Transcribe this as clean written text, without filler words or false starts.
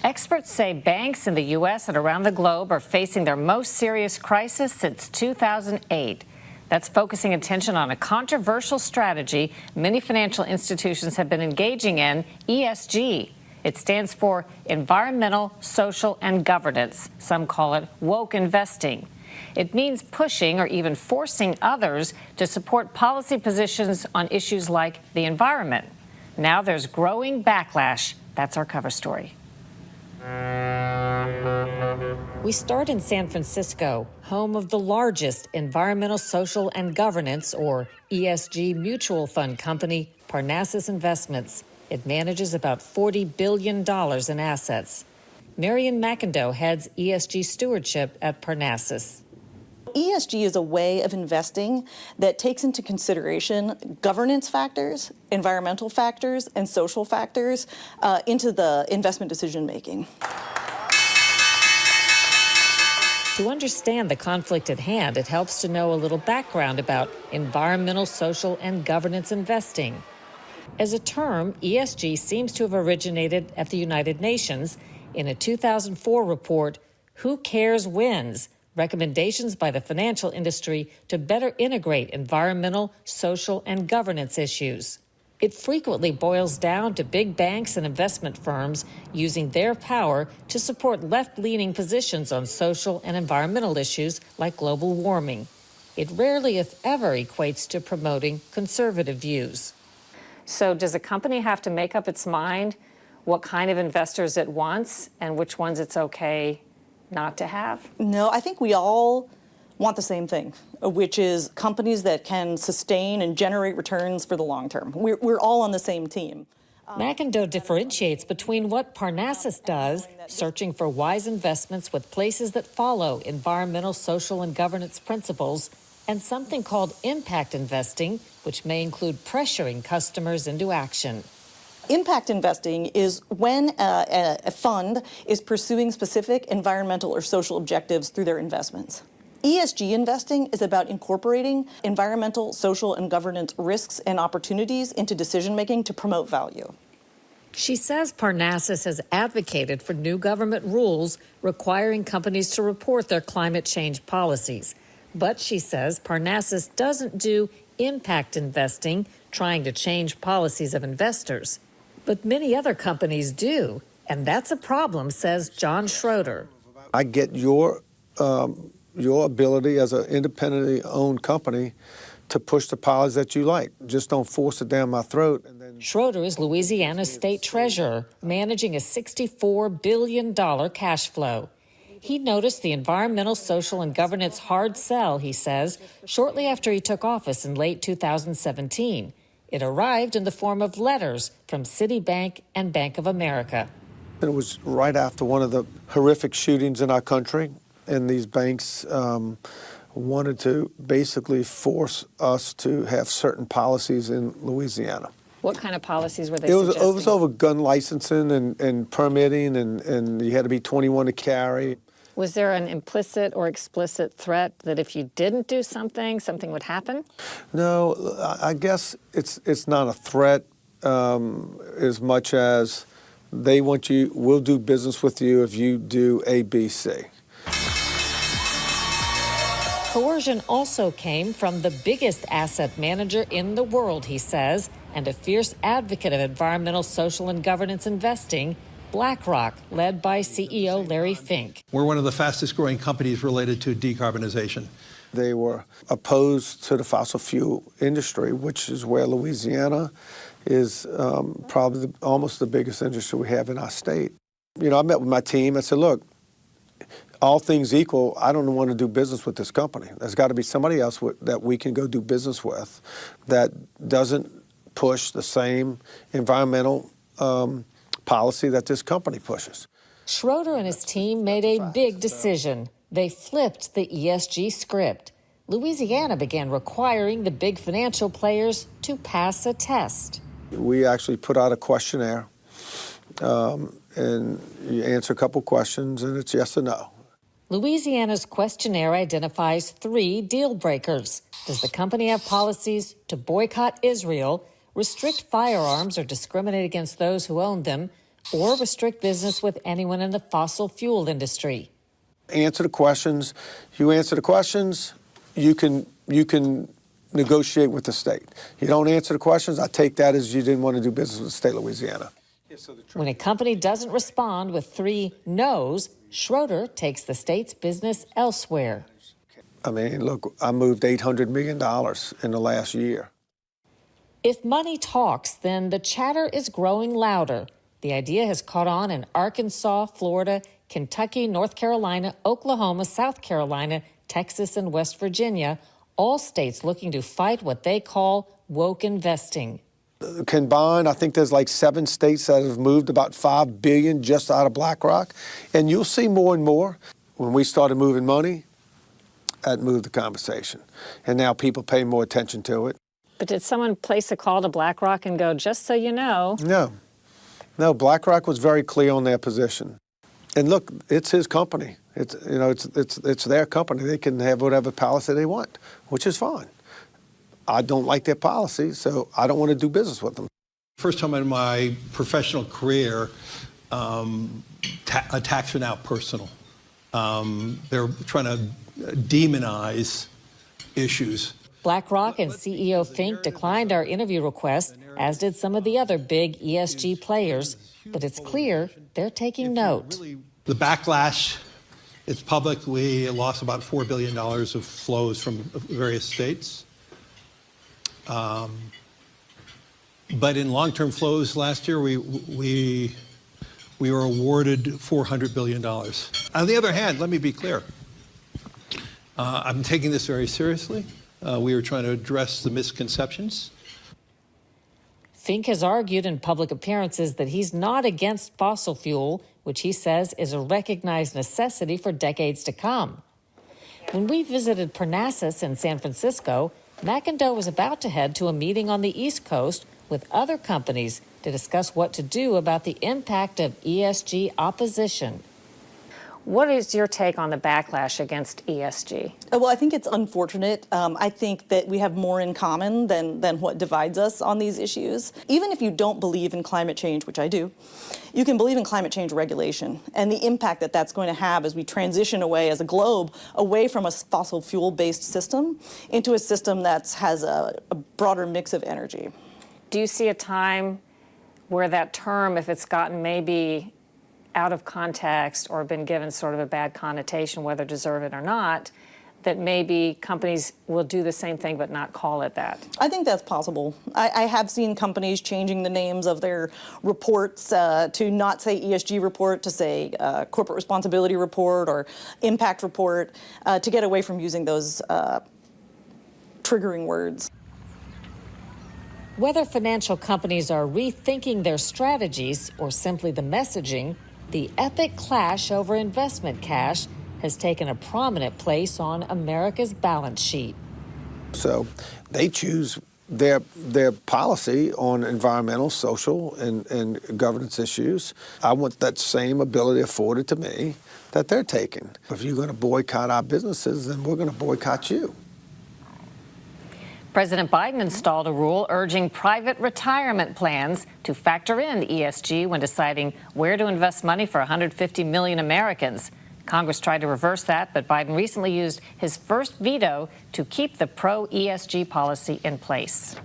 Experts say banks in the U.S. and around the globe are facing their most serious crisis since 2008. That's focusing attention on a controversial strategy many financial institutions have been engaging in, ESG. It stands for environmental, social, and governance. Some call it woke investing. It means pushing or even forcing others to support policy positions on issues like the environment. Now there's growing backlash. That's our cover story. We start in San Francisco, home of the largest environmental, social, and governance, or ESG, mutual fund company, Parnassus Investments. It manages about $40 billion in assets. Marian McIndoe heads ESG stewardship at Parnassus. ESG is a way of investing that takes into consideration governance factors, environmental factors, and social factors into the investment decision making. To understand the conflict at hand, it helps to know a little background about environmental, social, and governance investing. As a term, ESG seems to have originated at the United Nations in a 2004 report, Who Cares Wins? Recommendations by the financial industry to better integrate environmental, social, and governance issues. It frequently boils down to big banks and investment firms using their power to support left-leaning positions on social and environmental issues like global warming. It rarely, if ever, equates to promoting conservative views. So does a company have to make up its mind what kind of investors it wants and which ones it's okay not to have? No, I think we all want the same thing, which is companies that can sustain and generate returns for the long term. We're all on the same team. McIndoe differentiates between what Parnassus does, searching for wise investments with places that follow environmental, social, and governance principles, and something called impact investing, which may include pressuring customers into action. Impact investing is when a fund is pursuing specific environmental or social objectives through their investments. ESG investing is about incorporating environmental, social, and governance risks and opportunities into decision-making to promote value. She says Parnassus has advocated for new government rules requiring companies to report their climate change policies. But she says Parnassus doesn't do impact investing, trying to change policies of investors. But many other companies do, and that's a problem, says John Schroeder. I get your ability as an independently owned company to push the policies that you like. Just don't force it down my throat. Schroeder is Louisiana's state treasurer, managing a $64 billion cash flow. He noticed the environmental, social, and governance hard sell, he says, shortly after he took office in late 2017. It arrived in the form of letters from Citibank and Bank of America. It was right after one of the horrific shootings in our country, and these banks wanted to basically force us to have certain policies in Louisiana. What kind of policies were they suggesting? It was over gun licensing and permitting, and you had to be 21 to carry. Was there an implicit or explicit threat that if you didn't do something, something would happen? No, I guess it's not a threat as much as they want you, we'll do business with you if you do A, B, C. Coercion also came from the biggest asset manager in the world, he says, and a fierce advocate of environmental, social, and governance investing, BlackRock, led by CEO Larry Fink. We're one of the fastest growing companies related to decarbonization. They were opposed to the fossil fuel industry, which is where Louisiana is probably almost the biggest industry we have in our state. You know, I met with my team. I said, look, all things equal, I don't want to do business with this company. There's got to be somebody else that we can go do business with that doesn't push the same environmental policy that this company pushes. Schroeder and his team made a big decision. They flipped the ESG script. Louisiana began requiring the big financial players to pass a test. We actually put out a questionnaire, and you answer a couple questions, and it's yes or no. Louisiana's questionnaire identifies 3 deal breakers. Does the company have policies to boycott Israel, restrict firearms or discriminate against those who own them, or restrict business with anyone in the fossil fuel industry. Answer the questions. You answer the questions, you can negotiate with the state. You don't answer the questions, I take that as you didn't want to do business with the state of Louisiana. When a company doesn't respond with 3 no's, Schroeder takes the state's business elsewhere. I mean, look, I moved $800 million in the last year. If money talks, then the chatter is growing louder. The idea has caught on in Arkansas, Florida, Kentucky, North Carolina, Oklahoma, South Carolina, Texas, and West Virginia, all states looking to fight what they call woke investing. Combined, I think there's like 7 states that have moved about $5 billion just out of BlackRock. And you'll see more and more. When we started moving money, that moved the conversation. And now people pay more attention to it. But did someone place a call to BlackRock and go, just so you know? No, BlackRock was very clear on their position. And look, it's his company. It's their company. They can have whatever policy they want, which is fine. I don't like their policy, so I don't want to do business with them. First time in my professional career, attacks are now personal. They're trying to demonize issues. BlackRock and CEO Fink declined our interview request, as did some of the other big ESG players. But it's clear they're taking note. The backlash, it's public. We lost about $4 billion of flows from various states. But in long-term flows last year, we were awarded $400 billion. On the other hand, let me be clear. I'm taking this very seriously. We are trying to address the misconceptions. Fink has argued in public appearances that he's not against fossil fuel, which he says is a recognized necessity for decades to come. When we visited Parnassus in San Francisco, McIndoe was about to head to a meeting on the East Coast with other companies to discuss what to do about the impact of ESG opposition. What is your take on the backlash against ESG? Well, I think it's unfortunate. I think that we have more in common than what divides us on these issues. Even if you don't believe in climate change, which I do, you can believe in climate change regulation and the impact that that's going to have as we transition away as a globe away from a fossil fuel-based system into a system that has a broader mix of energy. Do you see a time where that term, if it's gotten maybe out of context or been given sort of a bad connotation, whether deserve it or not, that maybe companies will do the same thing but not call it that? I think that's possible. I have seen companies changing the names of their reports to not say ESG report, to say corporate responsibility report or impact report, to get away from using those triggering words. Whether financial companies are rethinking their strategies or simply the messaging, the epic clash over investment cash has taken a prominent place on America's balance sheet. So they choose their policy on environmental, social, and governance issues. I want that same ability afforded to me that they're taking. If you're going to boycott our businesses, then we're going to boycott you. President Biden installed a rule urging private retirement plans to factor in ESG when deciding where to invest money for 150 million Americans. Congress tried to reverse that, but Biden recently used his first veto to keep the pro-ESG policy in place.